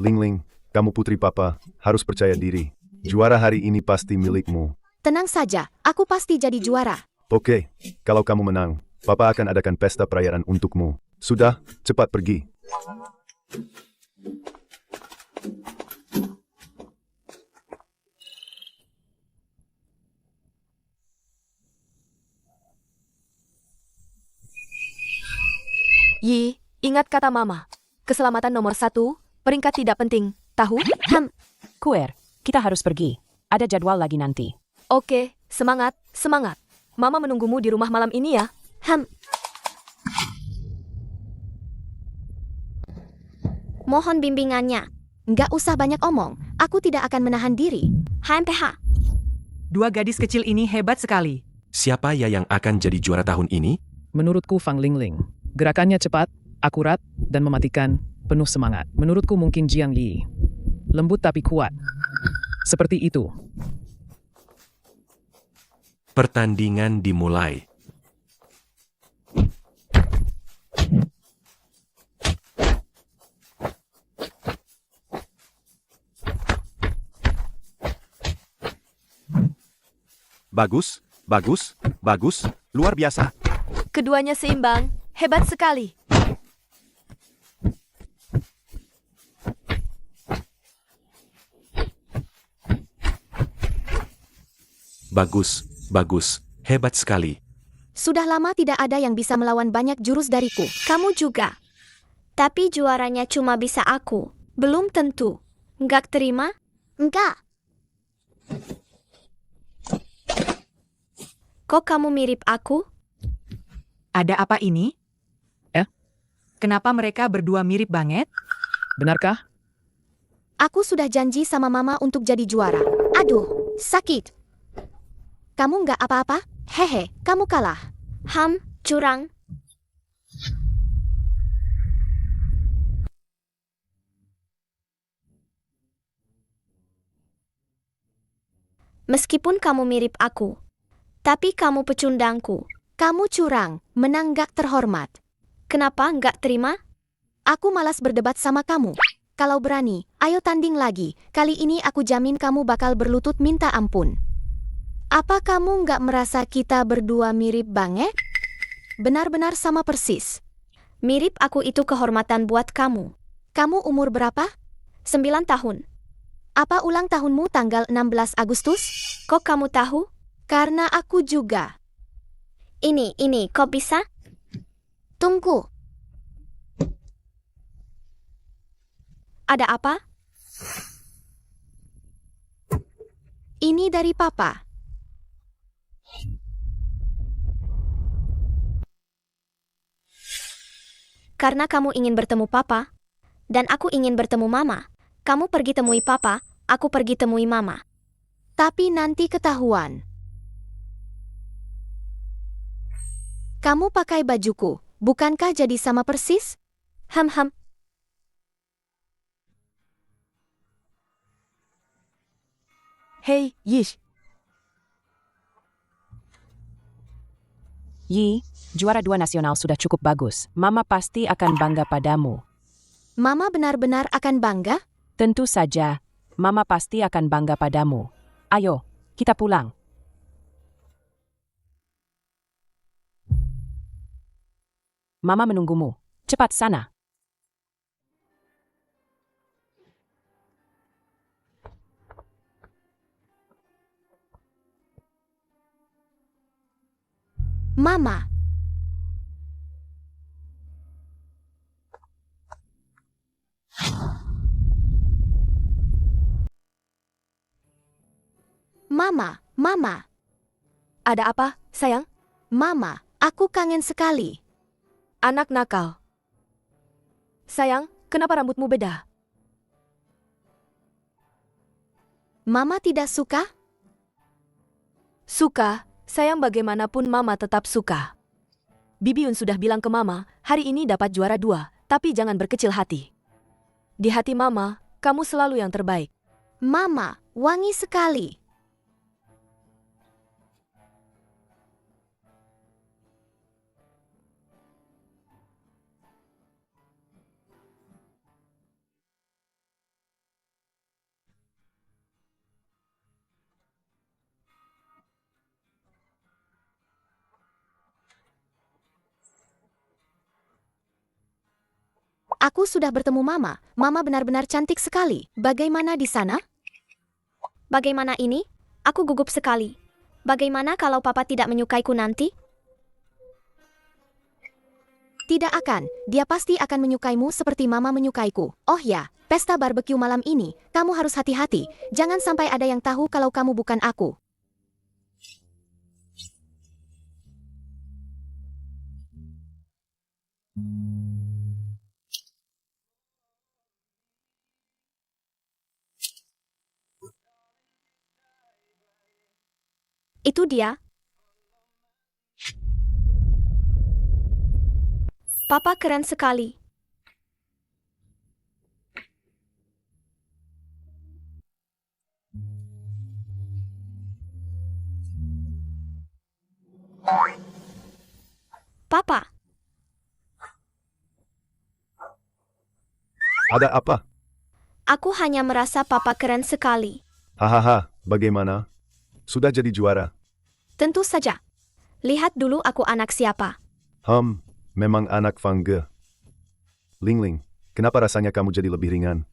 Ling Ling, kamu putri papa, harus percaya diri. Juara hari ini pasti milikmu. Tenang saja, aku pasti jadi juara. Oke, kalau kamu menang, papa akan adakan pesta perayaan untukmu. Sudah, cepat pergi. Yi, ingat kata mama. Keselamatan nomor 1, peringkat tidak penting. Tahu? Kuer, kita harus pergi. Ada jadwal lagi nanti. Oke, semangat, semangat. Mama menunggumu di rumah malam ini ya. Mohon bimbingannya. Nggak usah banyak omong, aku tidak akan menahan diri. HMPH. Dua gadis kecil ini hebat sekali. Siapa ya yang akan jadi juara tahun ini? Menurutku Fang Lingling. Gerakannya cepat, akurat, dan mematikan, penuh semangat. Menurutku mungkin Jiang Yi. Lembut tapi kuat. Seperti itu. Pertandingan dimulai. Bagus, bagus, bagus, luar biasa. Keduanya seimbang, hebat sekali. Bagus, bagus, hebat sekali. Sudah lama tidak ada yang bisa melawan banyak jurus dariku. Kamu juga. Tapi juaranya cuma bisa aku. Belum tentu. Enggak terima? Enggak. Kok kamu mirip aku? Ada apa ini? Kenapa mereka berdua mirip banget? Benarkah? Aku sudah janji sama mama untuk jadi juara. Aduh, sakit. Kamu nggak apa-apa? Hehe, kamu kalah. Curang. Meskipun kamu mirip aku, tapi kamu pecundangku. Kamu curang, menang nggak terhormat. Kenapa nggak terima? Aku malas berdebat sama kamu. Kalau berani, ayo tanding lagi. Kali ini aku jamin kamu bakal berlutut minta ampun. Apa kamu nggak merasa kita berdua mirip banget? Benar-benar sama persis. Mirip aku itu kehormatan buat kamu. Kamu umur berapa? 9 tahun. Apa ulang tahunmu tanggal 16 Agustus? Kok kamu tahu? Karena aku juga. Ini, kok bisa? Tunggu. Ada apa? Ini dari papa. Karena kamu ingin bertemu papa, dan aku ingin bertemu mama. Kamu pergi temui papa, aku pergi temui mama. Tapi nanti ketahuan. Kamu pakai bajuku, bukankah jadi sama persis? Hei, Yish. Yi, juara 2 nasional sudah cukup bagus. Mama pasti akan bangga padamu. Mama benar-benar akan bangga? Tentu saja, Mama pasti akan bangga padamu. Ayo, kita pulang. Mama menunggumu. Cepat sana. Mama. Mama. Ada apa, sayang? Mama, aku kangen sekali. Anak nakal. Sayang, kenapa rambutmu beda? Mama tidak suka? Suka, sayang bagaimanapun mama tetap suka. Bibiun sudah bilang ke mama, hari ini dapat juara 2, tapi jangan berkecil hati. Di hati mama, kamu selalu yang terbaik. Mama, wangi sekali. Aku sudah bertemu Mama. Mama benar-benar cantik sekali. Bagaimana di sana? Bagaimana ini? Aku gugup sekali. Bagaimana kalau papa tidak menyukaiku nanti? Tidak akan. Dia pasti akan menyukaimu seperti Mama menyukaiku. Oh ya, pesta barbeque malam ini. Kamu harus hati-hati. Jangan sampai ada yang tahu kalau kamu bukan aku. Itu dia. Papa keren sekali. Papa, Ada apa? aku hanya merasa papa keren sekali. Hahaha, bagaimana? Sudah jadi juara. Tentu saja. Lihat dulu aku anak siapa. Memang anak Fangge. Ling, kenapa rasanya kamu jadi lebih ringan?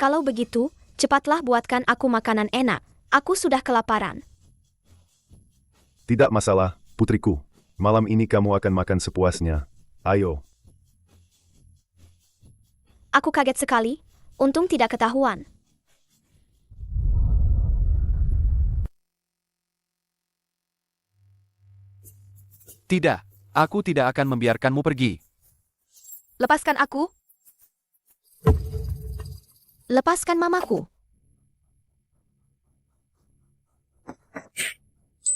Kalau begitu, cepatlah buatkan aku makanan enak. Aku sudah kelaparan. Tidak masalah, putriku. Malam ini kamu akan makan sepuasnya. Ayo. Aku kaget sekali. Untung tidak ketahuan. Tidak, aku tidak akan membiarkanmu pergi. Lepaskan aku. Lepaskan Mamaku.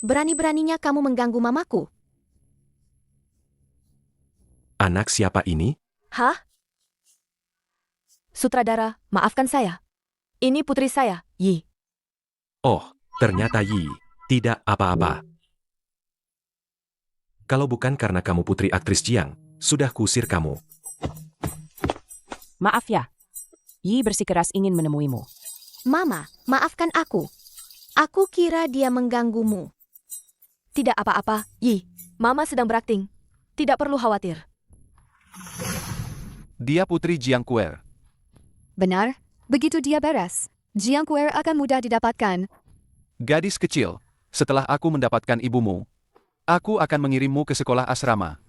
Berani-beraninya kamu mengganggu Mamaku. Anak siapa ini? Hah? Sutradara, maafkan saya. Ini putri saya, Yi. Oh, ternyata Yi. Tidak apa-apa. Kalau bukan karena kamu putri aktris Jiang, sudah kusir kamu. Maaf ya. Yi bersikeras ingin menemuimu. Mama, maafkan aku. Aku kira dia mengganggumu. Tidak apa-apa, Yi. Mama sedang berakting. Tidak perlu khawatir. Dia putri Jiang Kuer. Benar, begitu dia beres. Jiang Kuer akan mudah didapatkan. Gadis kecil, setelah aku mendapatkan ibumu, aku akan mengirimmu ke sekolah asrama.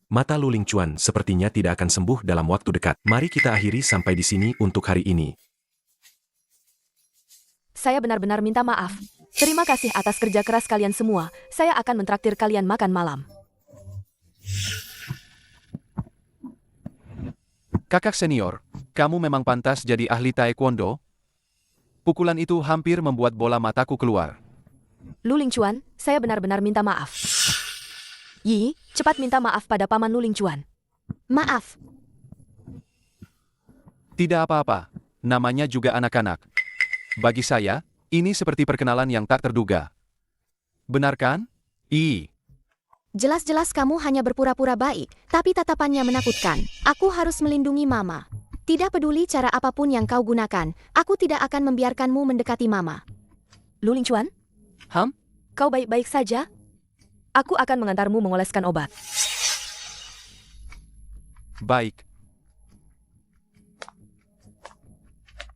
Mata Lu Lingchuan sepertinya tidak akan sembuh dalam waktu dekat. Mari kita akhiri sampai di sini untuk hari ini. Saya benar-benar minta maaf. Terima kasih atas kerja keras kalian semua. Saya akan mentraktir kalian makan malam. Kakak senior, kamu memang pantas jadi ahli taekwondo? Pukulan itu hampir membuat bola mataku keluar. Lu Lingchuan, saya benar-benar minta maaf. Yi, cepat minta maaf pada paman Lu Lingchuan. Maaf. Tidak apa-apa, namanya juga anak-anak. Bagi saya, ini seperti perkenalan yang tak terduga. Benar kan? Jelas-jelas kamu hanya berpura-pura baik, tapi tatapannya menakutkan. Aku harus melindungi Mama. Tidak peduli cara apapun yang kau gunakan, aku tidak akan membiarkanmu mendekati Mama. Lu Lingchuan? Kau baik-baik saja? Aku akan mengantarmu mengoleskan obat. Baik.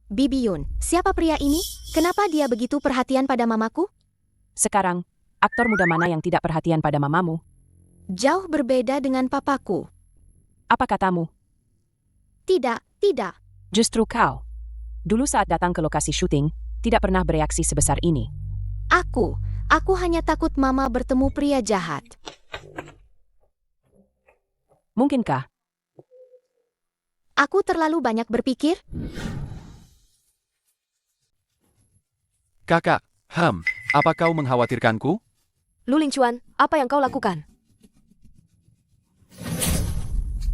Bibi Yun, siapa pria ini? Kenapa dia begitu perhatian pada Mamaku? Sekarang, aktor muda mana yang tidak perhatian pada mamamu? Jauh berbeda dengan papaku. Apa katamu? Tidak. Justru kau. Dulu saat datang ke lokasi syuting, tidak pernah bereaksi sebesar ini. Aku hanya takut Mama bertemu pria jahat. Mungkinkah? Aku terlalu banyak berpikir? Kakak, apa kau mengkhawatirkanku? Lu Lingchuan, apa yang kau lakukan?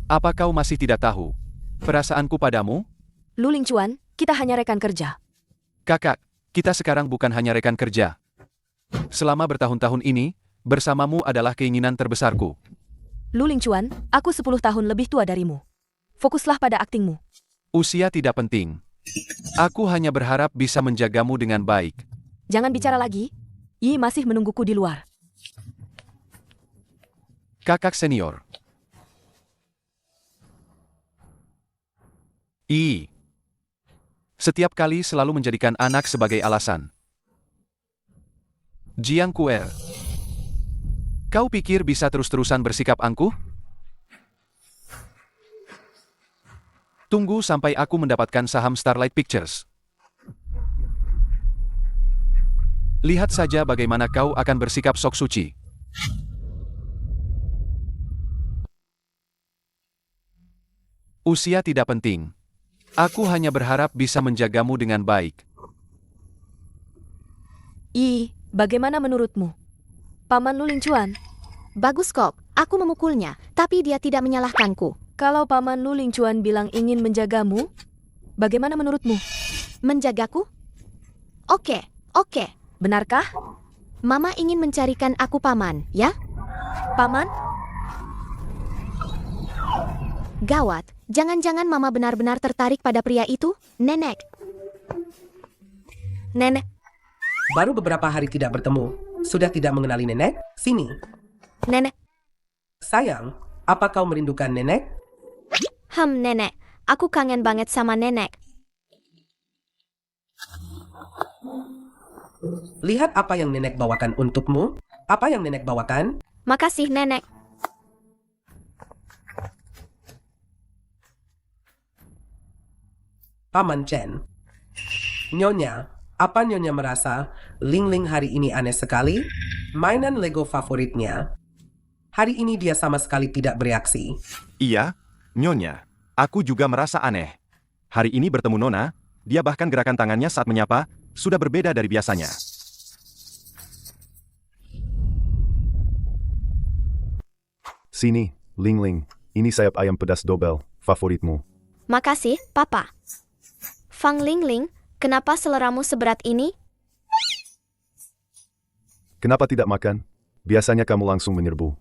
Apa kau masih tidak tahu perasaanku padamu? Lu Lingchuan, kita hanya rekan kerja. Kakak, kita sekarang bukan hanya rekan kerja. Selama bertahun-tahun ini, bersamamu adalah keinginan terbesarku. Lu Lingchuan, aku 10 tahun lebih tua darimu. Fokuslah pada aktingmu. Usia tidak penting. Aku hanya berharap bisa menjagamu dengan baik. Jangan bicara lagi. Yi masih menungguku di luar. Kakak senior. Setiap kali selalu menjadikan anak sebagai alasan. Jiang Kuer. Kau pikir bisa terus-terusan bersikap angkuh? Tunggu sampai aku mendapatkan saham Starlight Pictures. Lihat saja bagaimana kau akan bersikap sok suci. Usia tidak penting. Aku hanya berharap bisa menjagamu dengan baik. Bagaimana menurutmu? Paman Lu Lingchuan, Bagus kok, aku memukulnya, tapi dia tidak menyalahkanku. kalau Paman Lu Lingchuan bilang ingin menjagamu, bagaimana menurutmu? Menjagaku? Oke, oke. Benarkah? Mama ingin mencarikan aku paman, ya? Paman? Gawat, jangan-jangan Mama benar-benar tertarik pada pria itu? Nenek. Nenek. Baru beberapa hari tidak bertemu. Sudah tidak mengenali nenek? Sini. Nenek. Sayang, apa kau merindukan nenek? Nenek. Aku kangen banget sama nenek. Lihat apa yang nenek bawakan untukmu. Apa yang nenek bawakan? Makasih, nenek. Paman Chen. Nyonya, apa Nyonya merasa Ling Ling hari ini aneh sekali? Mainan Lego favoritnya. Hari ini dia sama sekali tidak bereaksi. Iya, Nyonya. Aku juga merasa aneh. Hari ini bertemu Nona, dia bahkan gerakan tangannya saat menyapa, sudah berbeda dari biasanya. Sini, Ling Ling. Ini sayap ayam pedas dobel, favoritmu. Makasih, Papa. Fang Ling Ling, kenapa seleramu seberat ini? Kenapa tidak makan? Biasanya kamu langsung menyerbu.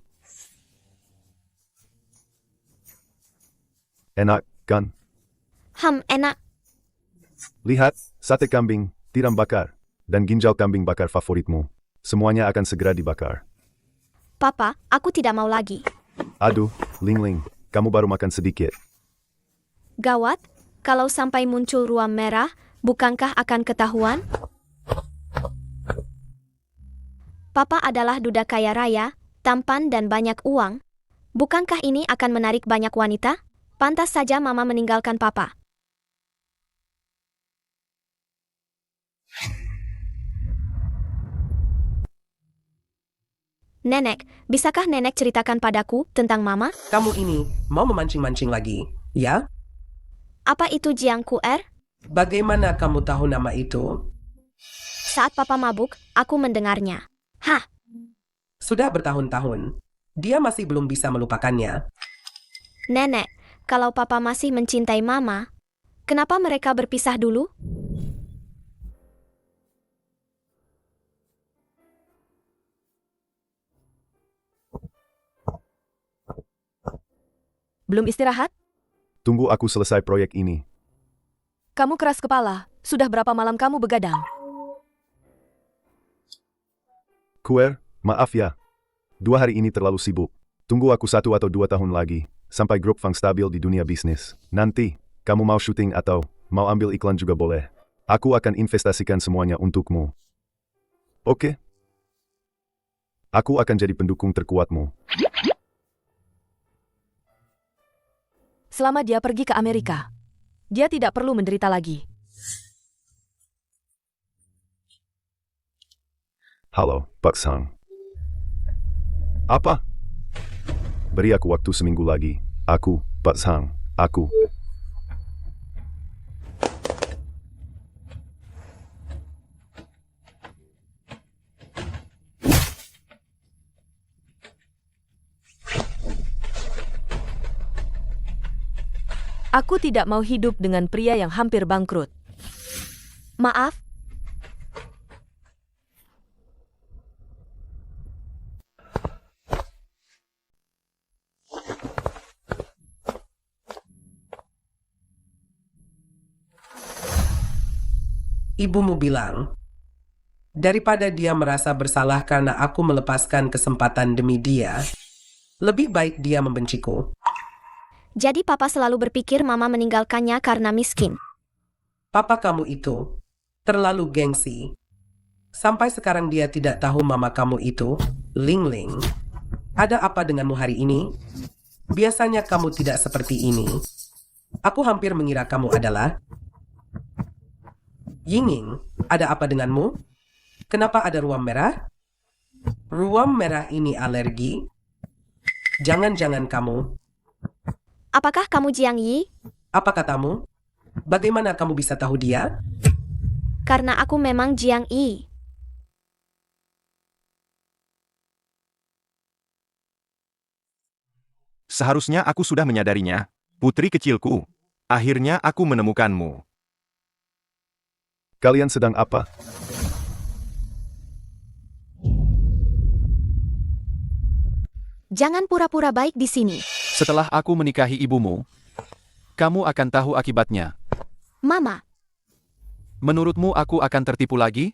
Enak, kan? Enak. Lihat, sate kambing, tiram bakar, dan ginjal kambing bakar favoritmu. Semuanya akan segera dibakar. Papa, aku tidak mau lagi. Aduh, Ling Ling, kamu baru makan sedikit. Gawat, kalau sampai muncul ruam merah, bukankah akan ketahuan? Papa adalah duda kaya raya, tampan dan banyak uang. Bukankah ini akan menarik banyak wanita? Pantas saja Mama meninggalkan Papa. Nenek, bisakah Nenek ceritakan padaku tentang Mama? Kamu ini mau memancing-mancing lagi, ya? Apa itu Jiang Kuer? Bagaimana kamu tahu nama itu? Saat Papa mabuk, aku mendengarnya. Sudah bertahun-tahun. Dia masih belum bisa melupakannya. Nenek, kalau Papa masih mencintai Mama, kenapa mereka berpisah dulu? Belum istirahat? Tunggu aku selesai proyek ini. Kamu keras kepala. Sudah berapa malam kamu begadang? Kuer, maaf ya. 2 hari ini terlalu sibuk. Tunggu aku 1 atau 2 tahun lagi, sampai grup Fang stabil di dunia bisnis. Nanti, kamu mau syuting atau mau ambil iklan juga boleh. Aku akan investasikan semuanya untukmu. Oke? Aku akan jadi pendukung terkuatmu. Selama dia pergi ke Amerika, dia tidak perlu menderita lagi. Halo, Pak Sang. Apa? Beri aku waktu seminggu lagi. Aku, Pak Sang, aku. Aku tidak mau hidup dengan pria yang hampir bangkrut. Maaf. Ibumu bilang, daripada dia merasa bersalah karena aku melepaskan kesempatan demi dia, Lebih baik dia membenciku. Jadi papa selalu berpikir mama meninggalkannya karena miskin. Papa kamu itu terlalu gengsi. Sampai sekarang dia tidak tahu mama kamu itu, Ling Ling. Ada apa denganmu hari ini? Biasanya kamu tidak seperti ini. Aku hampir mengira kamu adalah Yinging. Ada apa denganmu? Kenapa ada ruam merah? Ruam merah ini alergi? Jangan-jangan kamu. Apakah kamu Jiang Yi? Apa katamu? Bagaimana kamu bisa tahu dia? Karena aku memang Jiang Yi. Seharusnya aku sudah menyadarinya. Putri kecilku. Akhirnya aku menemukanmu. Kalian sedang apa? Jangan pura-pura baik di sini. Setelah aku menikahi ibumu, kamu akan tahu akibatnya. Mama, Menurutmu aku akan tertipu lagi?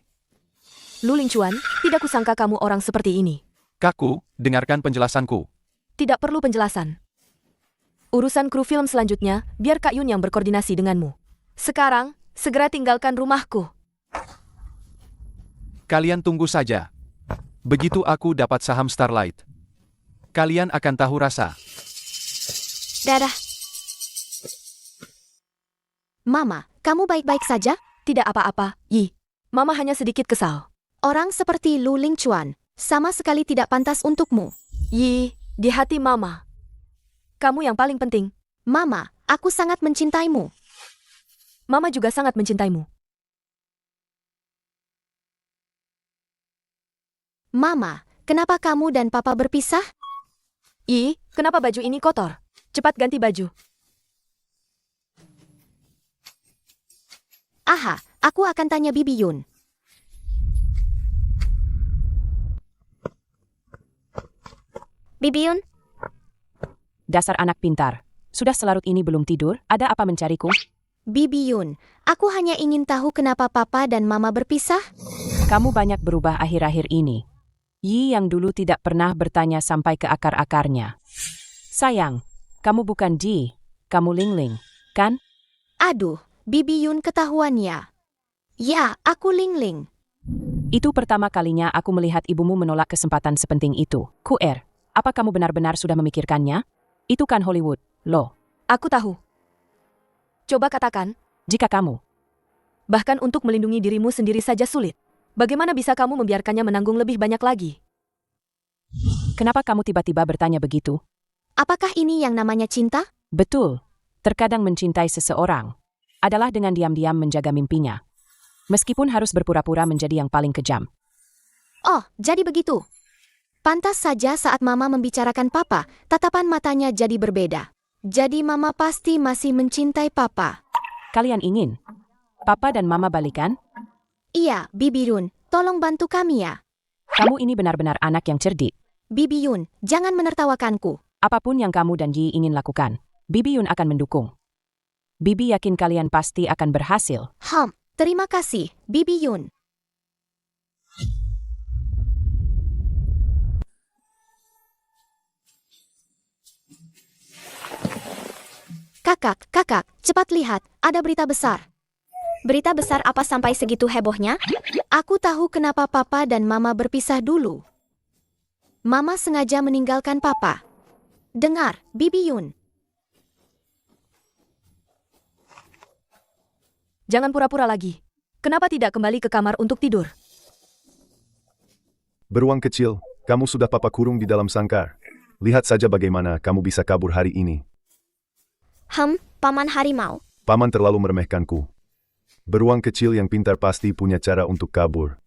Lu Lingchuan, tidak kusangka kamu orang seperti ini. Kakku, dengarkan penjelasanku. Tidak perlu penjelasan. Urusan kru film selanjutnya, biar Kak Yun yang berkoordinasi denganmu. Sekarang, segera tinggalkan rumahku. Kalian tunggu saja. Begitu aku dapat saham Starlight, kalian akan tahu rasa. Dadah. Mama, kamu baik-baik saja? Tidak apa-apa, Yi. Mama hanya sedikit kesal. Orang seperti Lu Lingchuan sama sekali tidak pantas untukmu. Yi, di hati Mama, kamu yang paling penting. Mama, aku sangat mencintaimu. Mama juga sangat mencintaimu. Mama, kenapa kamu dan Papa berpisah? Yi, kenapa baju ini kotor? Cepat ganti baju. Aha, aku akan tanya Bibi Yun. Bibi Yun, Dasar anak pintar. Sudah selarut ini belum tidur, ada apa mencariku? Bibi Yun, aku hanya ingin tahu kenapa Papa dan Mama berpisah. Kamu banyak berubah akhir-akhir ini. Yi yang dulu tidak pernah bertanya sampai ke akar-akarnya. Sayang, kamu bukan Ji, kamu Ling Ling, kan? Aduh, Bibi Yun ketahuannya. Ya, aku Ling Ling. Itu pertama kalinya aku melihat ibumu menolak kesempatan sepenting itu. Kuer, apa kamu benar-benar sudah memikirkannya? Itu kan Hollywood, loh. Aku tahu. Coba katakan, Jika kamu, bahkan untuk melindungi dirimu sendiri saja sulit. Bagaimana bisa kamu membiarkannya menanggung lebih banyak lagi? kenapa kamu tiba-tiba bertanya begitu? Apakah ini yang namanya cinta? Betul, terkadang mencintai seseorang adalah dengan diam-diam menjaga mimpinya. Meskipun harus berpura-pura menjadi yang paling kejam. Oh, jadi begitu. Pantas saja saat Mama membicarakan Papa, tatapan matanya jadi berbeda. Jadi Mama pasti masih mencintai Papa. Kalian ingin Papa dan Mama balikan? Iya, Bibi Yun, tolong bantu kami ya. Kamu ini benar-benar anak yang cerdik. Bibi Yun, jangan menertawakanku. Apapun yang kamu dan Ji ingin lakukan, Bibi Yun akan mendukung. Bibi yakin kalian pasti akan berhasil. Terima kasih, Bibi Yun. Kakak, cepat lihat, ada berita besar. berita besar apa sampai segitu hebohnya? Aku tahu kenapa Papa dan Mama berpisah dulu. Mama sengaja meninggalkan Papa. Dengar, Bibi Yun. Jangan pura-pura lagi. Kenapa tidak kembali ke kamar untuk tidur? Beruang kecil, kamu sudah Papa kurung di dalam sangkar. Lihat saja bagaimana kamu bisa kabur hari ini. Paman harimau. Paman terlalu meremehkanku. Beruang kecil yang pintar pasti punya cara untuk kabur.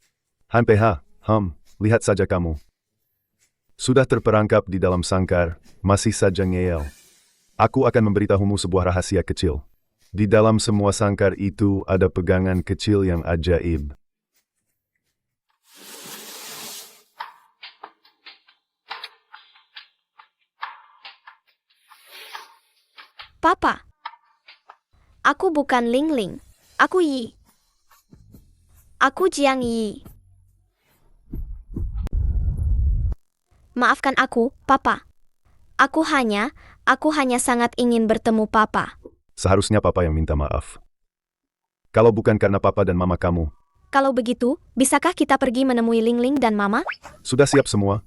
Lihat saja kamu. Sudah terperangkap di dalam sangkar, masih saja ngeyel. Aku akan memberitahumu sebuah rahasia kecil. Di dalam semua sangkar itu ada pegangan kecil yang ajaib. Papa. Aku bukan Ling Ling. Aku Yi. Aku Jiang Yi. Maafkan aku, Papa. Aku hanya sangat ingin bertemu Papa. Seharusnya Papa yang minta maaf. Kalau bukan karena Papa dan Mama kamu, Kalau begitu, bisakah kita pergi menemui Lingling dan Mama? sudah siap semua?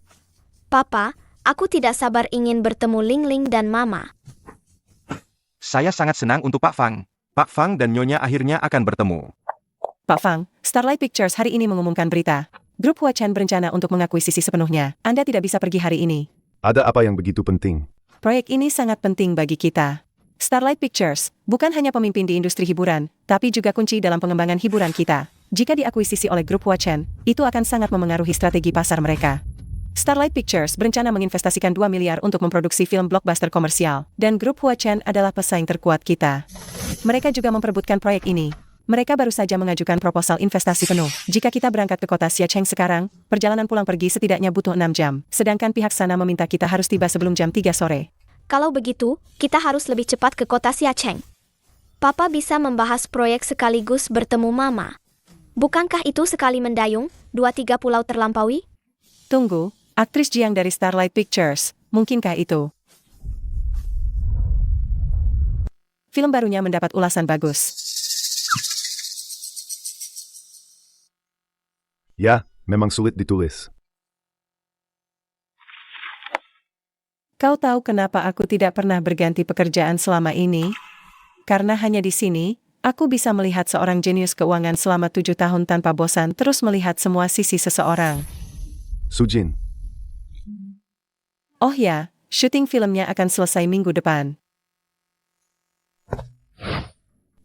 Papa, aku tidak sabar ingin bertemu Lingling dan Mama. Saya sangat senang untuk Pak Fang. Pak Fang dan Nyonya akhirnya akan bertemu. Pak Fang, Starlight Pictures hari ini mengumumkan berita. Grup Hua Chen berencana untuk mengakuisisi sepenuhnya. Anda tidak bisa pergi hari ini. Ada apa yang begitu penting? Proyek ini sangat penting bagi kita. Starlight Pictures bukan hanya pemimpin di industri hiburan, tapi juga kunci dalam pengembangan hiburan kita. Jika diakuisisi oleh grup Hua Chen, itu akan sangat memengaruhi strategi pasar mereka. Starlight Pictures berencana menginvestasikan 2 miliar untuk memproduksi film blockbuster komersial, dan grup Hua Chen adalah pesaing terkuat kita. Mereka juga memperebutkan proyek ini. Mereka baru saja mengajukan proposal investasi penuh. Jika kita berangkat ke kota Xiacheng sekarang, perjalanan pulang pergi setidaknya butuh 6 jam. Sedangkan pihak sana meminta kita harus tiba sebelum jam 3 sore. Kalau begitu, kita harus lebih cepat ke kota Xiacheng. Papa bisa membahas proyek sekaligus bertemu Mama. Bukankah itu sekali mendayung, 2-3 pulau terlampaui? Tunggu, aktris Jiang dari Starlight Pictures, mungkinkah itu? Film barunya mendapat ulasan bagus. Ya, memang sulit ditulis. Kau tahu kenapa aku tidak pernah berganti pekerjaan selama ini? Karena hanya di sini, aku bisa melihat seorang jenius keuangan selama 7 tahun tanpa bosan terus melihat semua sisi seseorang. Sujin, Oh ya, syuting filmnya akan selesai minggu depan.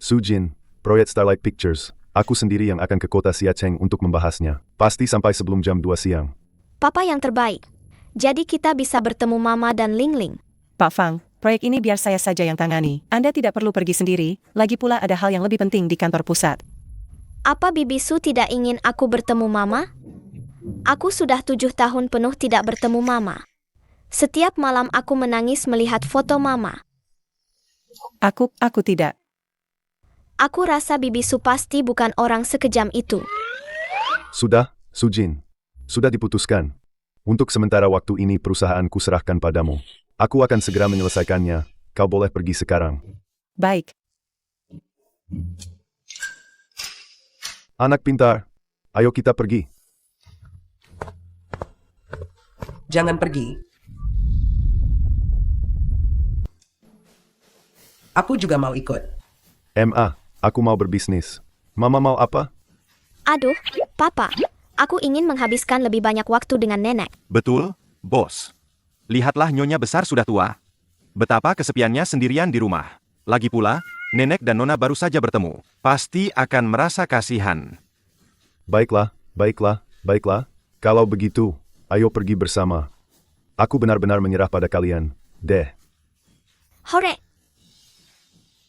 Sujin, proyek Starlight Pictures. Aku sendiri yang akan ke kota Xiacheng untuk membahasnya. Pasti sampai sebelum jam 2 siang. Papa yang terbaik. Jadi kita bisa bertemu Mama dan Lingling. Pak Fang, proyek ini biar saya saja yang tangani. Anda tidak perlu pergi sendiri, lagi pula ada hal yang lebih penting di kantor pusat. Apa Bibi Su tidak ingin aku bertemu Mama? Aku sudah 7 tahun penuh tidak bertemu Mama. Setiap malam aku menangis melihat foto Mama. Aku tidak. Aku rasa Bibi Su pasti bukan orang sekejam itu. Sudah, Sujin. Sudah diputuskan. Untuk sementara waktu ini perusahaanku serahkan padamu. Aku akan segera menyelesaikannya. Kau boleh pergi sekarang. Baik. Anak pintar. Ayo kita pergi. Jangan pergi. Aku juga mau ikut. Aku mau berbisnis. Mama mau apa? Aduh, Papa. Aku ingin menghabiskan lebih banyak waktu dengan nenek. Betul, bos. Lihatlah Nyonya besar sudah tua. Betapa kesepiannya sendirian di rumah. Lagi pula, nenek dan nona baru saja bertemu. Pasti akan merasa kasihan. Baiklah. Kalau begitu, ayo pergi bersama. Aku benar-benar menyerah pada kalian. Deh. Hore!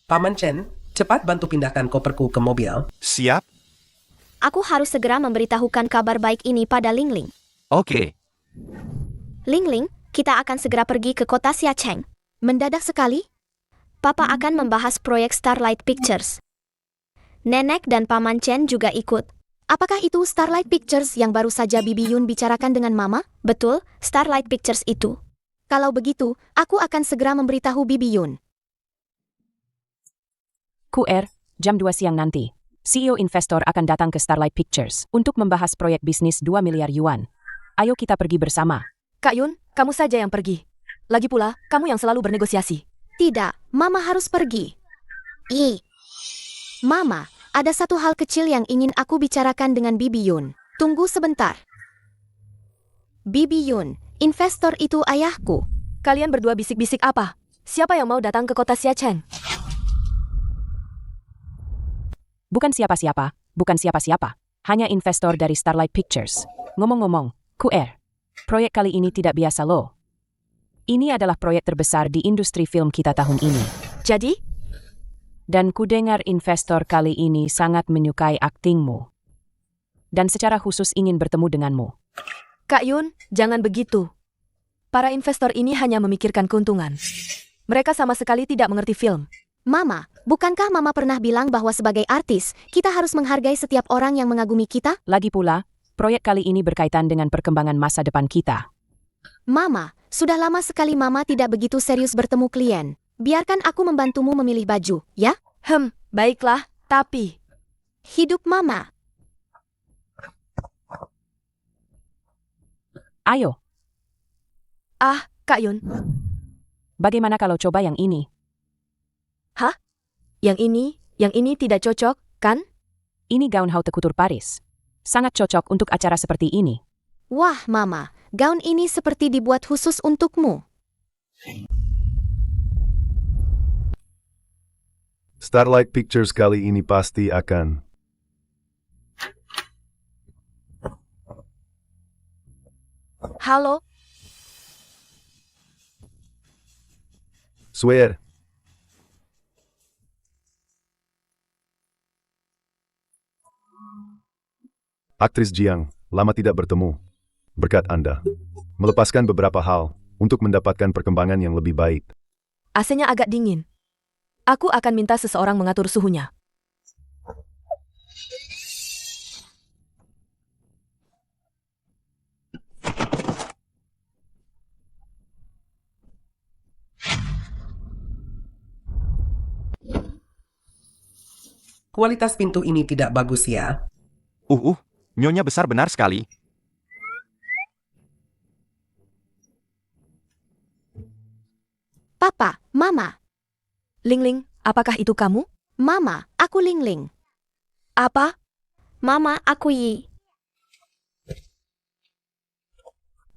Paman Chen, cepat bantu pindahkan koperku ke mobil. Siap? Aku harus segera memberitahukan kabar baik ini pada Lingling. Oke. Lingling, kita akan segera pergi ke kota Xiacheng. Mendadak sekali? Papa akan membahas proyek Starlight Pictures. Nenek dan Paman Chen juga ikut. Apakah itu Starlight Pictures yang baru saja Bibi Yun bicarakan dengan Mama? Betul, Starlight Pictures itu. Kalau begitu, aku akan segera memberitahu Bibi Yun. QR, jam 2 siang nanti. CEO investor akan datang ke Starlight Pictures untuk membahas proyek bisnis 2 miliar yuan. Ayo kita pergi bersama. Kak Yun, kamu saja yang pergi. Lagi pula, kamu yang selalu bernegosiasi. Tidak, Mama harus pergi. Mama, ada satu hal kecil yang ingin aku bicarakan dengan Bibi Yun. Tunggu sebentar. Bibi Yun, investor itu ayahku. Kalian berdua bisik-bisik apa? Siapa yang mau datang ke kota Xiacheng? Bukan siapa-siapa. Hanya investor dari Starlight Pictures. Ngomong-ngomong, QR. Proyek kali ini tidak biasa loh. Ini adalah proyek terbesar di industri film kita tahun ini. Jadi? Dan kudengar investor kali ini sangat menyukai aktingmu. Dan secara khusus ingin bertemu denganmu. Kak Yun, jangan begitu. Para investor ini hanya memikirkan keuntungan. Mereka sama sekali tidak mengerti film. Mama, bukankah Mama pernah bilang bahwa sebagai artis, kita harus menghargai setiap orang yang mengagumi kita? Lagi pula, proyek kali ini berkaitan dengan perkembangan masa depan kita. Mama, sudah lama sekali Mama tidak begitu serius bertemu klien. Biarkan aku membantumu memilih baju, ya? Baiklah, tapi... Hidup Mama. Ayo, Kak Yun. bagaimana kalau coba yang ini? Yang ini tidak cocok, kan? Ini gaun haute couture Paris. Sangat cocok untuk acara seperti ini. Wah, Mama, gaun ini seperti dibuat khusus untukmu. Starlight Pictures kali ini pasti akan Halo, swear. Aktris Jiang, lama tidak bertemu. Berkat Anda. Melepaskan beberapa hal untuk mendapatkan perkembangan yang lebih baik. AC-nya agak dingin. Aku akan minta seseorang mengatur suhunya. Kualitas pintu ini tidak bagus ya. Nyonya besar benar sekali. Papa, Mama. Ling, apakah itu kamu? Mama, aku Ling. Apa? Mama, aku Yi.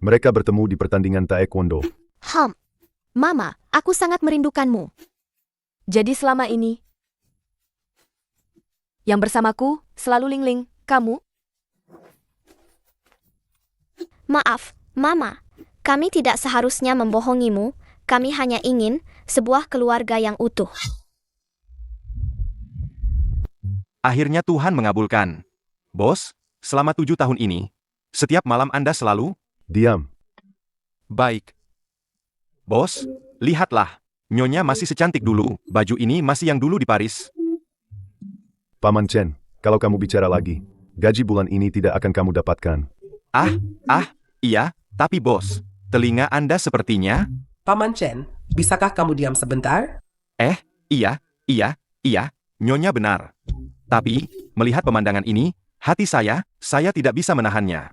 Mereka bertemu di pertandingan taekwondo. Mama, aku sangat merindukanmu. Jadi selama ini, yang bersamaku selalu Ling, kamu? Maaf, Mama. Kami tidak seharusnya membohongimu. Kami hanya ingin sebuah keluarga yang utuh. Akhirnya Tuhan mengabulkan. Bos, selama 7 tahun ini, setiap malam Anda selalu... Diam. Baik. Bos, lihatlah. Nyonya masih secantik dulu. Baju ini masih yang dulu di Paris. Paman Chen, kalau kamu bicara lagi, gaji bulan ini tidak akan kamu dapatkan. Iya, tapi bos, telinga Anda sepertinya... Paman Chen, bisakah kamu diam sebentar? Iya, Nyonya benar. Tapi, melihat pemandangan ini, hati saya tidak bisa menahannya.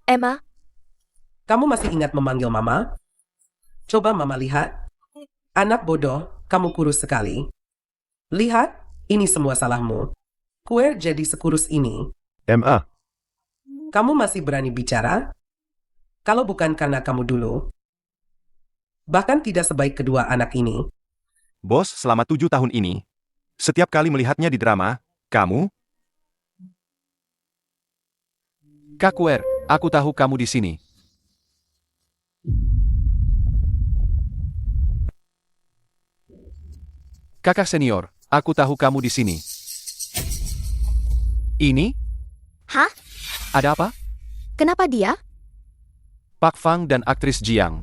Emma, Kamu masih ingat memanggil Mama? Coba Mama lihat. Anak bodoh, kamu kurus sekali. Lihat, ini semua salahmu. Kue jadi sekurus ini. MA, Kamu masih berani bicara? Kalau bukan karena kamu dulu. Bahkan tidak sebaik kedua anak ini. Bos, selama 7 tahun ini, setiap kali melihatnya di drama, kamu... Kak Kuer, aku tahu kamu di sini. Kakak senior, aku tahu kamu di sini. Ini? Hah? Ada apa? Kenapa dia? Pak Fang dan aktris Jiang.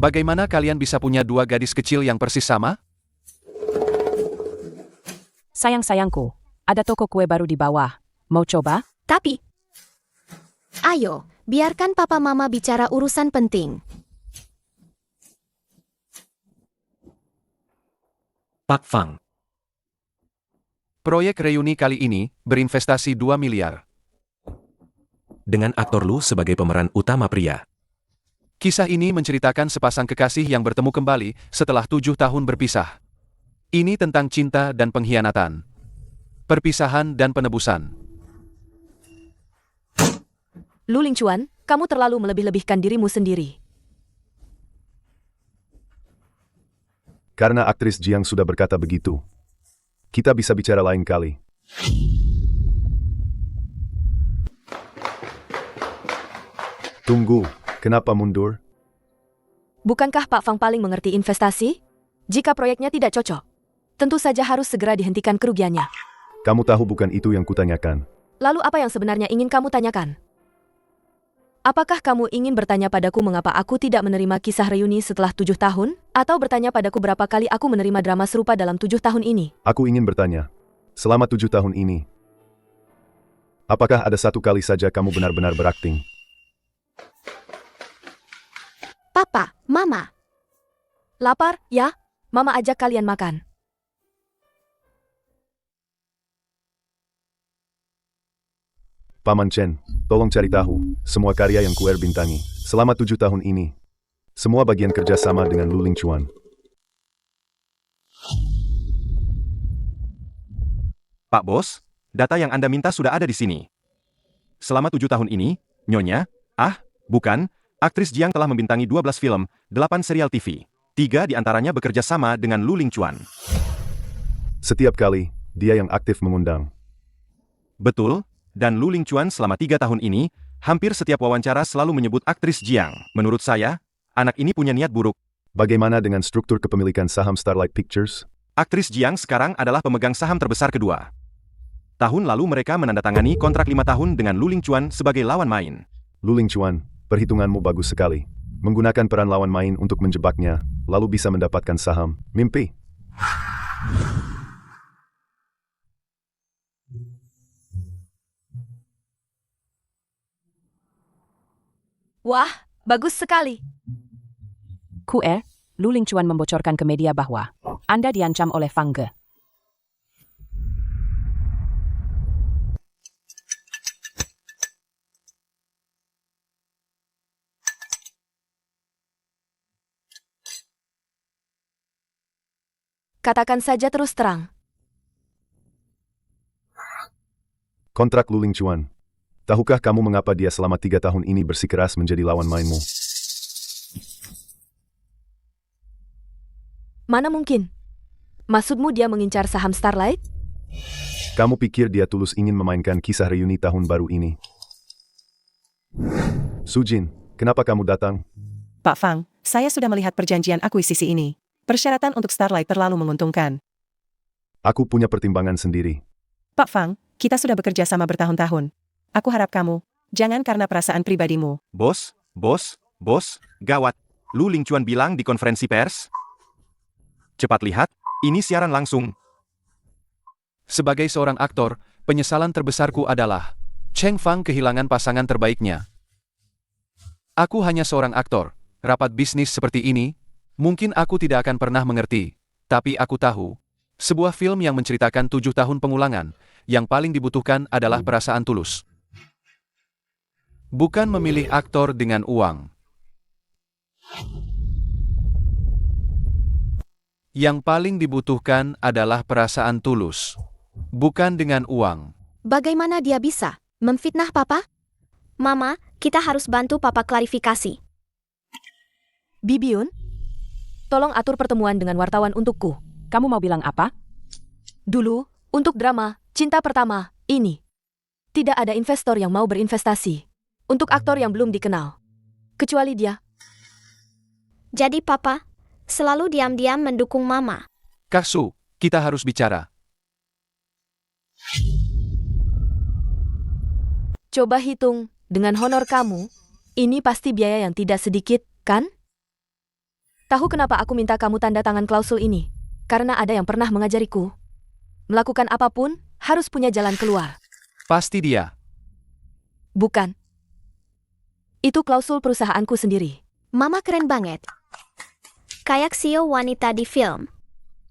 Bagaimana kalian bisa punya 2 gadis kecil yang persis sama? Sayang-sayangku, ada toko kue baru di bawah. Mau coba? Tapi... Ayo, biarkan Papa Mama bicara urusan penting. Pak Fang. Proyek reuni kali ini berinvestasi 2 miliar. Dengan aktor Lu sebagai pemeran utama pria. Kisah ini menceritakan sepasang kekasih yang bertemu kembali setelah 7 tahun berpisah. Ini tentang cinta dan pengkhianatan. Perpisahan dan penebusan. Lu Lingchuan, kamu terlalu melebih-lebihkan dirimu sendiri. Karena aktris Jiang sudah berkata begitu. Kita bisa bicara lain kali. Tunggu, kenapa mundur? Bukankah Pak Fang paling mengerti investasi? Jika proyeknya tidak cocok, tentu saja harus segera dihentikan kerugiannya. Kamu tahu bukan itu yang kutanyakan. Lalu apa yang sebenarnya ingin kamu tanyakan? Apakah kamu ingin bertanya padaku mengapa aku tidak menerima kisah reuni setelah 7 tahun? Atau bertanya padaku berapa kali aku menerima drama serupa dalam 7 tahun ini? Aku ingin bertanya, selama 7 tahun ini, apakah ada satu kali saja kamu benar-benar berakting? Papa, Mama. Lapar, ya? Mama ajak kalian makan. Paman Chen, tolong cari tahu semua karya yang Kuer bintangi selama 7 tahun ini. Semua bagian kerja sama dengan Lu Lingchuan. Pak Bos, data yang Anda minta sudah ada di sini. Selama 7 tahun ini, Nyonya, bukan, aktris Jiang telah membintangi 12 film, 8 serial TV. 3 diantaranya bekerja sama dengan Lu Lingchuan. Setiap kali, dia yang aktif mengundang. Betul, dan Lu Lingchuan selama 3 tahun ini, hampir setiap wawancara selalu menyebut aktris Jiang. Menurut saya, anak ini punya niat buruk. Bagaimana dengan struktur kepemilikan saham Starlight Pictures? Aktris Jiang sekarang adalah pemegang saham terbesar kedua. Tahun lalu mereka menandatangani kontrak 5 tahun dengan Lu Lingchuan sebagai lawan main. Lu Lingchuan, perhitunganmu bagus sekali. Menggunakan peran lawan main untuk menjebaknya, lalu bisa mendapatkan saham. Mimpi. Wah, bagus sekali. QR, Lu Lingchuan membocorkan ke media bahwa Anda diancam oleh Fang Ge. Katakan saja terus terang. Kontrak Lu Lingchuan. Tahukah kamu mengapa dia selama 3 tahun ini bersikeras menjadi lawan mainmu? Mana mungkin? Maksudmu dia mengincar saham Starlight? Kamu pikir dia tulus ingin memainkan kisah reuni tahun baru ini? Sujin, kenapa kamu datang? Pak Fang, saya sudah melihat perjanjian akuisisi ini. Persyaratan untuk Starlight terlalu menguntungkan. Aku punya pertimbangan sendiri. Pak Fang, kita sudah bekerja sama bertahun-tahun. Aku harap kamu, jangan karena perasaan pribadimu. Bos, gawat. Lu Lingchuan bilang di konferensi pers. Cepat lihat, ini siaran langsung. Sebagai seorang aktor, penyesalan terbesarku adalah Cheng Fang kehilangan pasangan terbaiknya. Aku hanya seorang aktor. Rapat bisnis seperti ini, mungkin aku tidak akan pernah mengerti. Tapi aku tahu, sebuah film yang menceritakan 7 tahun pengulangan, yang paling dibutuhkan adalah perasaan tulus. Bukan memilih aktor dengan uang. Yang paling dibutuhkan adalah perasaan tulus, bukan dengan uang. Bagaimana dia bisa memfitnah Papa? Mama, kita harus bantu Papa klarifikasi. Bibiun, tolong atur pertemuan dengan wartawan untukku. Kamu mau bilang apa? Dulu, untuk drama Cinta Pertama ini, tidak ada investor yang mau berinvestasi untuk aktor yang belum dikenal, kecuali dia. Jadi Papa selalu diam-diam mendukung Mama. Kak Su, kita harus bicara. Coba hitung, dengan honor kamu, ini pasti biaya yang tidak sedikit, kan? Tahu kenapa aku minta kamu tanda tangan klausul ini? Karena ada yang pernah mengajariku. Melakukan apapun, harus punya jalan keluar. Pasti dia. Bukan. Itu klausul perusahaanku sendiri. Mama keren banget. Kayak CEO wanita di film.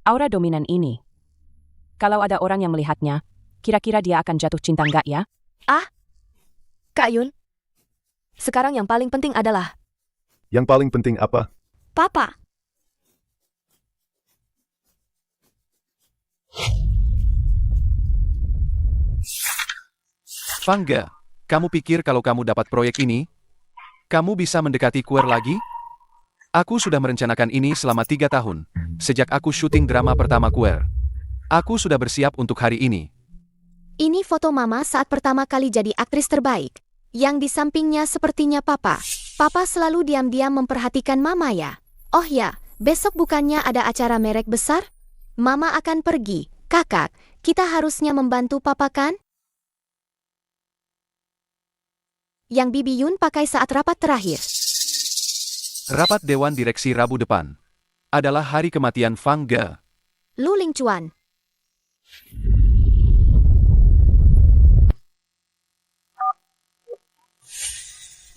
Aura dominan ini. Kalau ada orang yang melihatnya, kira-kira dia akan jatuh cinta nggak ya? Kak Yun, sekarang yang paling penting adalah... Yang paling penting apa? Papa. Fang Ge, kamu pikir kalau kamu dapat proyek ini, kamu bisa mendekati Kuer lagi? Aku sudah merencanakan ini selama 3 tahun, sejak aku syuting drama pertama Kuer. Aku sudah bersiap untuk hari ini. Ini foto Mama saat pertama kali jadi aktris terbaik. Yang di sampingnya sepertinya Papa. Papa selalu diam-diam memperhatikan Mama ya. Oh ya, besok bukannya ada acara merek besar? Mama akan pergi. Kakak, kita harusnya membantu Papa kan? Yang Bibi Yun pakai saat rapat terakhir. Rapat Dewan Direksi Rabu depan adalah hari kematian Fang Ge. Lu Lingchuan.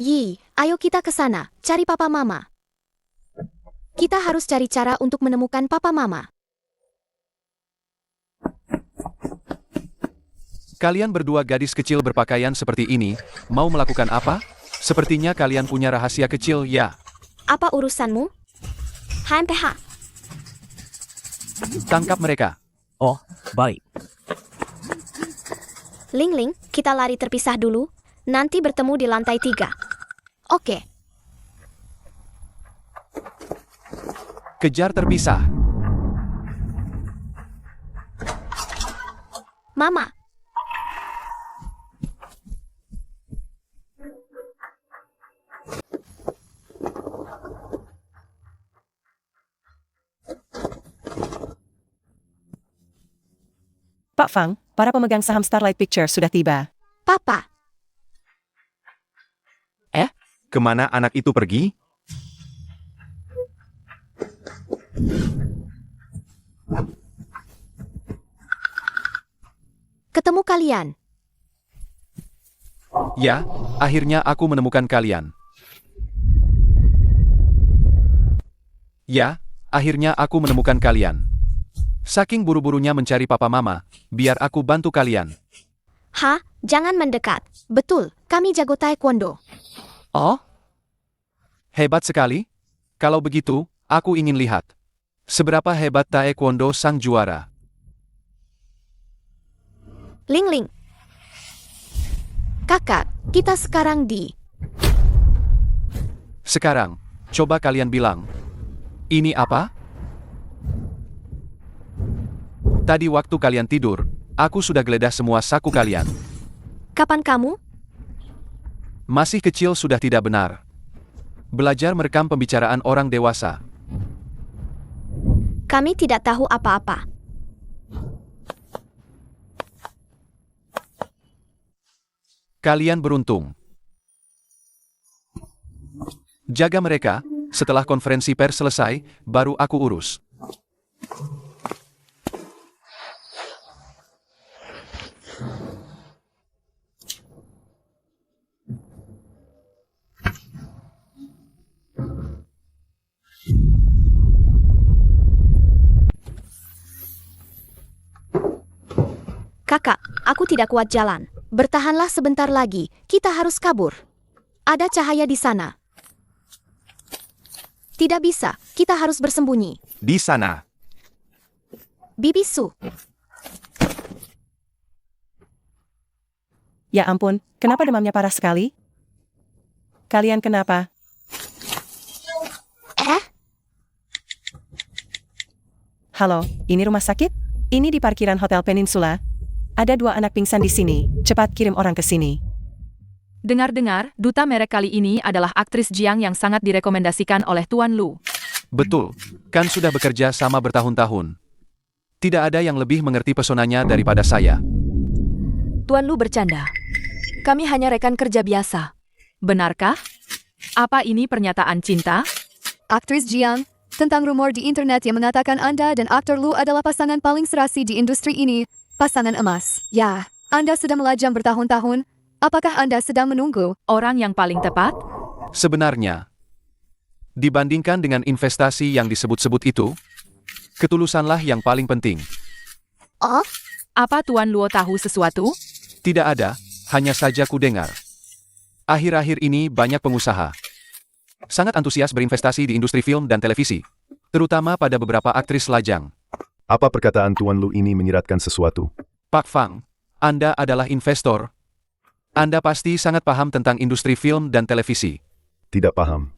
Yi, ayo kita ke sana, cari Papa Mama. Kita harus cari cara untuk menemukan papa mama. Kalian berdua gadis kecil berpakaian seperti ini, mau melakukan apa? Sepertinya kalian punya rahasia kecil, ya? Apa urusanmu? HMPH. Tangkap mereka. Oh, baik. Ling Ling, kita lari terpisah dulu. Nanti bertemu di lantai 3. Oke. Kejar terpisah. Mama. Pak Fang, para pemegang saham Starlight Pictures sudah tiba. Papa. Kemana anak itu pergi? Ketemu kalian. Ya, akhirnya aku menemukan kalian. Ya, akhirnya aku menemukan kalian. Saking buru-burunya mencari papa mama, biar aku bantu kalian. Ha, jangan mendekat. Betul, kami jago taekwondo. Oh? Hebat sekali. Kalau begitu, aku ingin lihat. Seberapa hebat taekwondo sang juara. Ling Ling. Kakak, kita sekarang di... Sekarang, coba kalian bilang. Ini apa? Tadi waktu kalian tidur, aku sudah geledah semua saku kalian. Kapan kamu? Masih kecil sudah tidak benar. Belajar merekam pembicaraan orang dewasa. Kami tidak tahu apa-apa. Kalian beruntung. Jaga mereka, setelah konferensi pers selesai, baru aku urus. Kakak, aku tidak kuat jalan. Bertahanlah sebentar lagi, kita harus kabur. Ada cahaya di sana. Tidak bisa, kita harus bersembunyi. Di sana. Bibisu. Ya ampun, kenapa demamnya parah sekali? Kalian kenapa? Halo, ini rumah sakit? Ini di parkiran Hotel Peninsula. Ada 2 anak pingsan di sini, cepat kirim orang ke sini. Dengar-dengar, duta merek kali ini adalah aktris Jiang yang sangat direkomendasikan oleh Tuan Lu. Betul, kan sudah bekerja sama bertahun-tahun. Tidak ada yang lebih mengerti pesonanya daripada saya. Tuan Lu bercanda. Kami hanya rekan kerja biasa. Benarkah? Apa ini pernyataan cinta? Aktris Jiang, tentang rumor di internet yang mengatakan Anda dan aktor Lu adalah pasangan paling serasi di industri ini, pasangan emas. Ya, Anda sudah melajang bertahun-tahun. Apakah Anda sedang menunggu orang yang paling tepat? Sebenarnya, dibandingkan dengan investasi yang disebut-sebut itu, ketulusanlah yang paling penting. Oh? Apa Tuan Luo tahu sesuatu? Tidak ada, hanya saja ku dengar. Akhir-akhir ini banyak pengusaha sangat antusias berinvestasi di industri film dan televisi, terutama pada beberapa aktris lajang. Apa perkataan Tuan Lu ini menyiratkan sesuatu? Pak Fang, Anda adalah investor. Anda pasti sangat paham tentang industri film dan televisi. Tidak paham.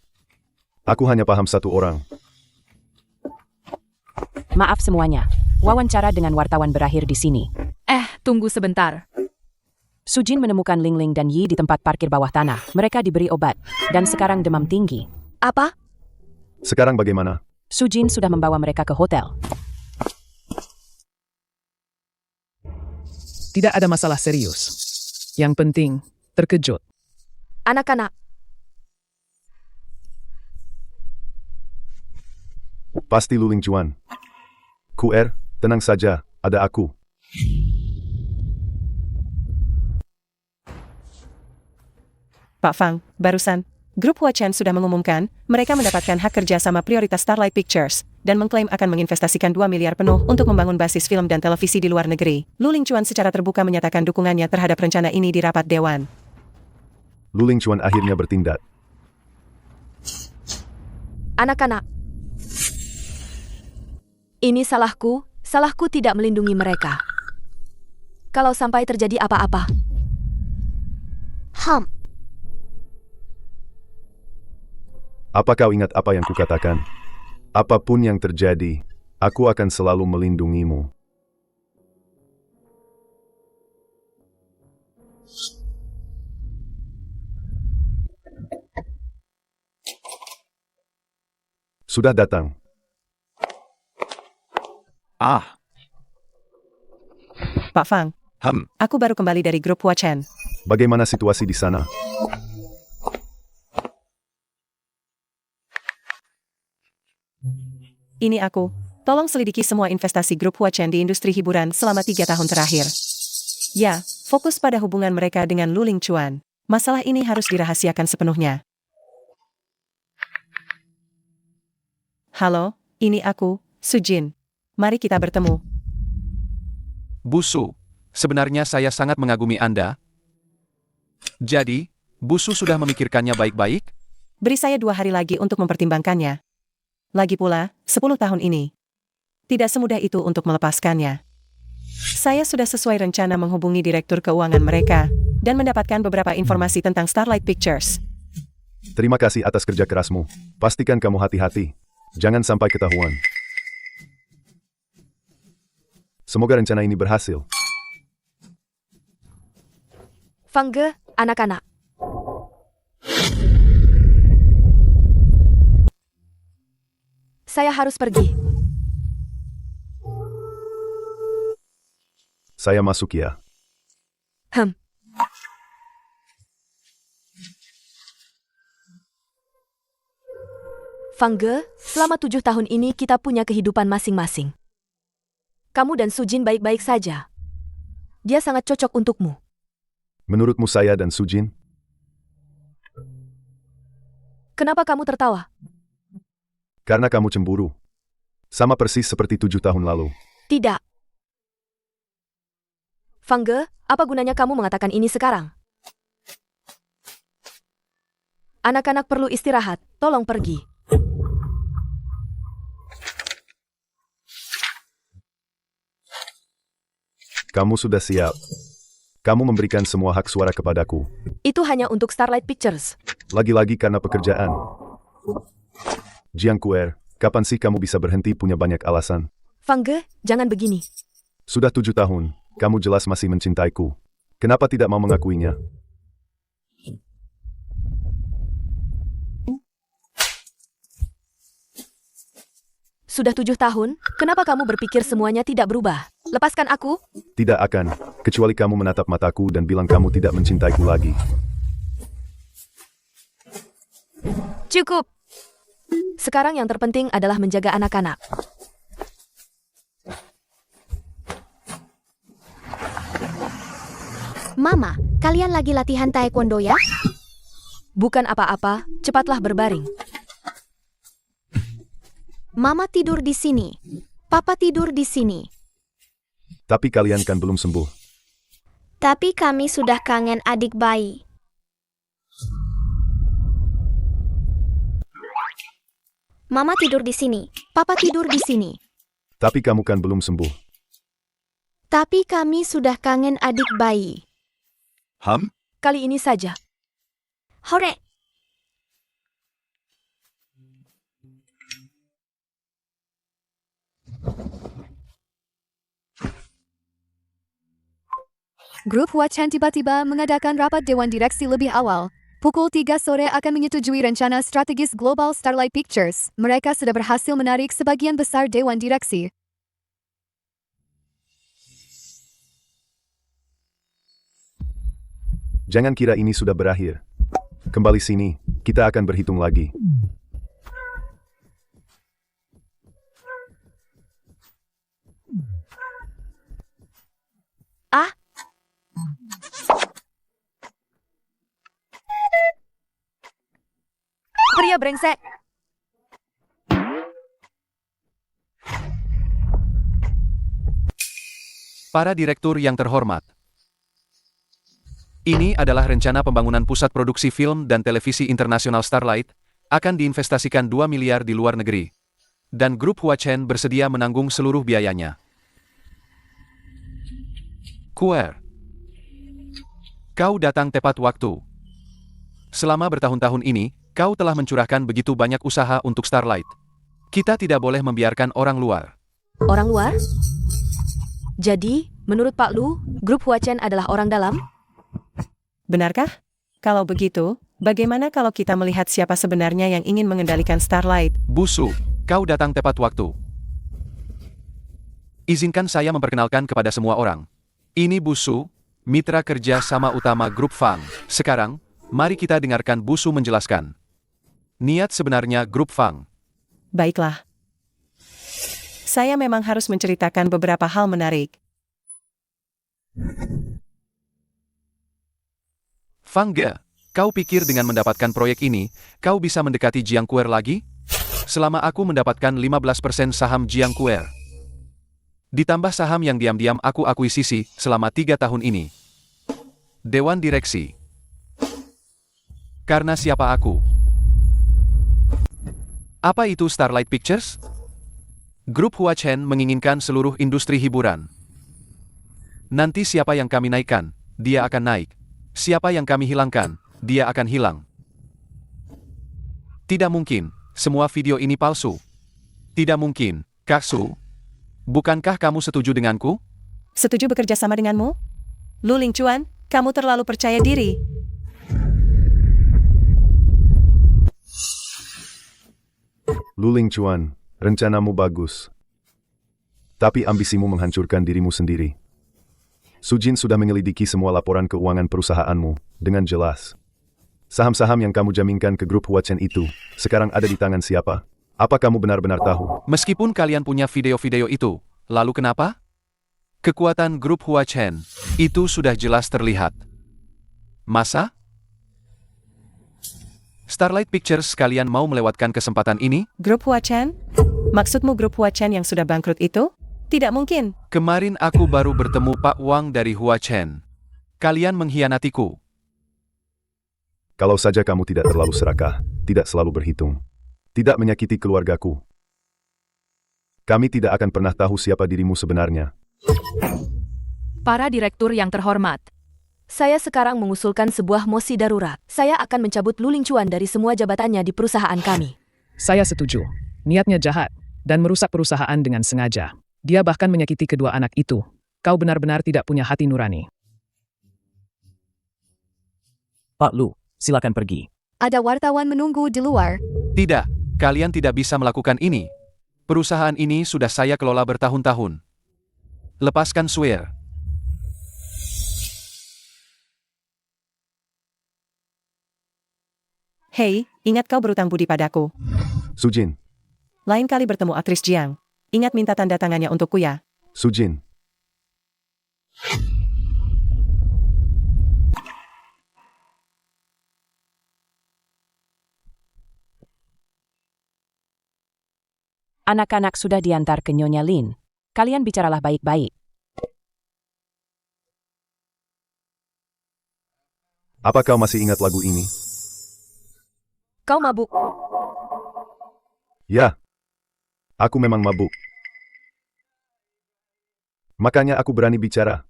Aku hanya paham satu orang. Maaf semuanya. Wawancara dengan wartawan berakhir di sini. Tunggu sebentar. Sujin menemukan Ling Ling dan Yi di tempat parkir bawah tanah. Mereka diberi obat, dan sekarang demam tinggi. Apa? Sekarang bagaimana? Sujin sudah membawa mereka ke hotel. Tidak ada masalah serius. Yang penting, terkejut. Anak-anak, Pasti Luling Cuan. QR, tenang saja, ada aku. Pak Fang, barusan, Grup Huachen sudah mengumumkan, mereka mendapatkan hak kerja sama prioritas Starlight Pictures, dan mengklaim akan menginvestasikan 2 miliar penuh untuk membangun basis film dan televisi di luar negeri. Lu Lingchuan secara terbuka menyatakan dukungannya terhadap rencana ini di rapat dewan. Lu Lingchuan akhirnya bertindak. Anak-anak. Ini salahku tidak melindungi mereka. Kalau sampai terjadi apa-apa. Apa kau ingat apa yang kukatakan? Apapun yang terjadi, aku akan selalu melindungimu. Sudah datang. Pak Fang, aku baru kembali dari grup Huachen. Bagaimana situasi di sana? Ini aku. Tolong selidiki semua investasi grup Huachen di industri hiburan selama 3 tahun terakhir. Ya, fokus pada hubungan mereka dengan Lu Lingchuan. Masalah ini harus dirahasiakan sepenuhnya. Halo, ini aku, Sujin. Mari kita bertemu. Bu Su, sebenarnya saya sangat mengagumi Anda. Jadi, Bu Su sudah memikirkannya baik-baik? Beri saya 2 hari lagi untuk mempertimbangkannya. Lagi pula, 10 tahun ini. Tidak semudah itu untuk melepaskannya. Saya sudah sesuai rencana menghubungi direktur keuangan mereka, dan mendapatkan beberapa informasi tentang Starlight Pictures. Terima kasih atas kerja kerasmu. Pastikan kamu hati-hati. Jangan sampai ketahuan. Semoga rencana ini berhasil. Fangge, anak-anak. Saya harus pergi. Saya masuk ya. Fangge, selama 7 tahun ini kita punya kehidupan masing-masing. Kamu dan Sujin baik-baik saja. Dia sangat cocok untukmu. Menurutmu saya dan Sujin? Kenapa kamu tertawa? Karena kamu cemburu. Sama persis seperti 7 tahun lalu. Tidak. Fangge, apa gunanya kamu mengatakan ini sekarang? Anak-anak perlu istirahat, tolong pergi. Kamu sudah siap. Kamu memberikan semua hak suara kepadaku. Itu hanya untuk Starlight Pictures. Lagi-lagi karena pekerjaan. Jiang Kuer, kapan sih kamu bisa berhenti punya banyak alasan? Fangge, jangan begini. Sudah 7 tahun, kamu jelas masih mencintaiku. Kenapa tidak mau mengakuinya? Sudah 7 tahun, kenapa kamu berpikir semuanya tidak berubah? Lepaskan aku. Tidak akan, kecuali kamu menatap mataku dan bilang kamu tidak mencintaiku lagi. Cukup. Sekarang yang terpenting adalah menjaga anak-anak. Mama, kalian lagi latihan taekwondo ya? Bukan apa-apa, cepatlah berbaring. Mama tidur di sini. Papa tidur di sini. Tapi kalian kan belum sembuh. Tapi kami sudah kangen adik bayi. Mama tidur di sini. Papa tidur di sini. Tapi kamu kan belum sembuh. Tapi kami sudah kangen adik bayi. Kali ini saja. Hore! Grup Huachen tiba-tiba mengadakan rapat Dewan Direksi lebih awal. Pukul 3 sore akan menyetujui rencana strategis global Starlight Pictures. Mereka sudah berhasil menarik sebagian besar Dewan Direksi. Jangan kira ini sudah berakhir. Kembali sini, kita akan berhitung lagi. ya brengsek. Para direktur yang terhormat. Ini adalah rencana pembangunan pusat produksi film dan televisi internasional Starlight, akan diinvestasikan 2 miliar di luar negeri. Dan grup Hua Chen bersedia menanggung seluruh biayanya. Kuer. Kau datang tepat waktu. Selama bertahun-tahun ini, kau telah mencurahkan begitu banyak usaha untuk Starlight. Kita tidak boleh membiarkan orang luar. Orang luar? Jadi, menurut Pak Lu, grup Hua Chen adalah orang dalam? Benarkah? Kalau begitu, bagaimana kalau kita melihat siapa sebenarnya yang ingin mengendalikan Starlight? Busu, kau datang tepat waktu. Izinkan saya memperkenalkan kepada semua orang. Ini Busu, mitra kerja sama utama grup Fang. Sekarang, mari kita dengarkan Busu menjelaskan. Niat sebenarnya grup Fang. Baiklah. Saya memang harus menceritakan beberapa hal menarik. Fang Ge, kau pikir dengan mendapatkan proyek ini, kau bisa mendekati Jiang Kuer lagi? Selama aku mendapatkan 15% saham Jiang Kuer. Ditambah saham yang diam-diam aku akuisisi selama 3 tahun ini. Dewan Direksi. Karena siapa aku? Apa itu Starlight Pictures? Grup Hua Chen menginginkan seluruh industri hiburan. Nanti siapa yang kami naikkan, dia akan naik. Siapa yang kami hilangkan, dia akan hilang. Tidak mungkin, semua video ini palsu. Tidak mungkin, Kak Su. Bukankah kamu setuju denganku? Setuju bekerja sama denganmu? Lu Ling Chuan, kamu terlalu percaya diri. Lu Ling Chuan, rencanamu bagus. Tapi ambisimu menghancurkan dirimu sendiri. Sujin sudah menyelidiki semua laporan keuangan perusahaanmu, dengan jelas. Saham-saham yang kamu jaminkan ke grup Hua Chen itu, sekarang ada di tangan siapa? Apa kamu benar-benar tahu? Meskipun kalian punya video-video itu, lalu kenapa? Kekuatan grup Hua Chen, itu sudah jelas terlihat. Masa? Starlight Pictures kalian mau melewatkan kesempatan ini? Grup Hua Chen? Maksudmu grup Hua Chen yang sudah bangkrut itu? Tidak mungkin. Kemarin aku baru bertemu Pak Wang dari Hua Chen. Kalian mengkhianatiku. Kalau saja kamu tidak terlalu serakah, tidak selalu berhitung, tidak menyakiti keluargaku, kami tidak akan pernah tahu siapa dirimu sebenarnya. Para direktur yang terhormat. Saya sekarang mengusulkan sebuah mosi darurat. Saya akan mencabut Lu Ling Chuan dari semua jabatannya di perusahaan kami. Saya setuju. Niatnya jahat dan merusak perusahaan dengan sengaja. Dia bahkan menyakiti kedua anak itu. Kau benar-benar tidak punya hati nurani. Pak Lu, silakan pergi. Ada wartawan menunggu di luar. Tidak, kalian tidak bisa melakukan ini. Perusahaan ini sudah saya kelola bertahun-tahun. Lepaskan Swear. Hei, ingat kau berutang budi padaku. Sujin, Lain kali bertemu aktris Jiang, ingat minta tanda tangannya untukku ya. Sujin. Anak-anak sudah diantar ke Nyonya Lin. Kalian bicaralah baik-baik. Apa kau masih ingat lagu ini? Kau mabuk. Ya. Aku memang mabuk. Makanya aku berani bicara.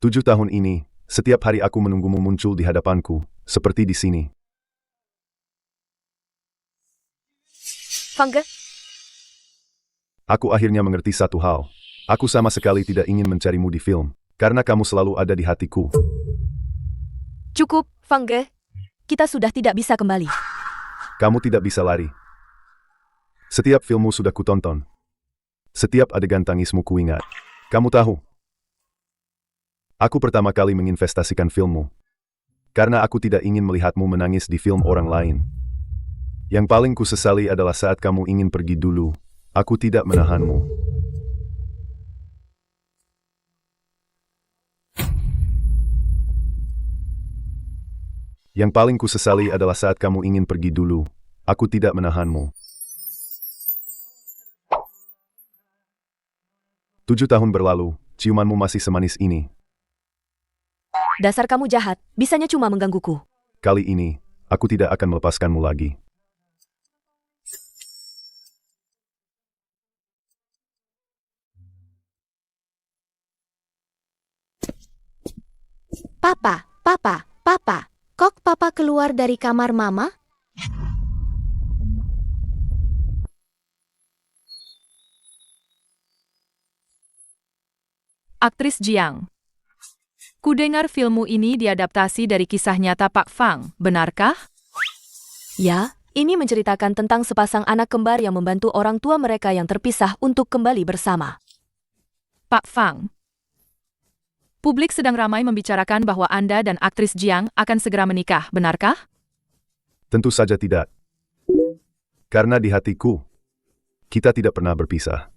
7 tahun ini, setiap hari aku menunggumu muncul di hadapanku, seperti di sini. Fang Ge, Aku akhirnya mengerti satu hal. Aku sama sekali tidak ingin mencarimu di film, karena kamu selalu ada di hatiku. cukup, Fang Ge. Kita sudah tidak bisa kembali. Kamu tidak bisa lari. Setiap filmmu sudah kutonton. Setiap adegan tangismu kuingat. Kamu tahu, aku pertama kali menginvestasikan filmmu, karena aku tidak ingin melihatmu menangis di film orang lain. Yang paling kusesali adalah saat kamu ingin pergi dulu, aku tidak menahanmu. Yang paling kusesali adalah saat kamu ingin pergi dulu, Aku tidak menahanmu. 7 tahun berlalu, ciumanmu masih semanis ini. Dasar kamu jahat, bisanya cuma menggangguku. Kali ini, aku tidak akan melepaskanmu lagi. Papa. Kok papa keluar dari kamar mama? Aktris Jiang. Kudengar filmmu ini diadaptasi dari kisah nyata Pak Fang, benarkah? Ya, ini menceritakan tentang sepasang anak kembar yang membantu orang tua mereka yang terpisah untuk kembali bersama. Pak Fang. Publik sedang ramai membicarakan bahwa Anda dan aktris Jiang akan segera menikah, benarkah? Tentu saja tidak. Karena di hatiku, kita tidak pernah berpisah.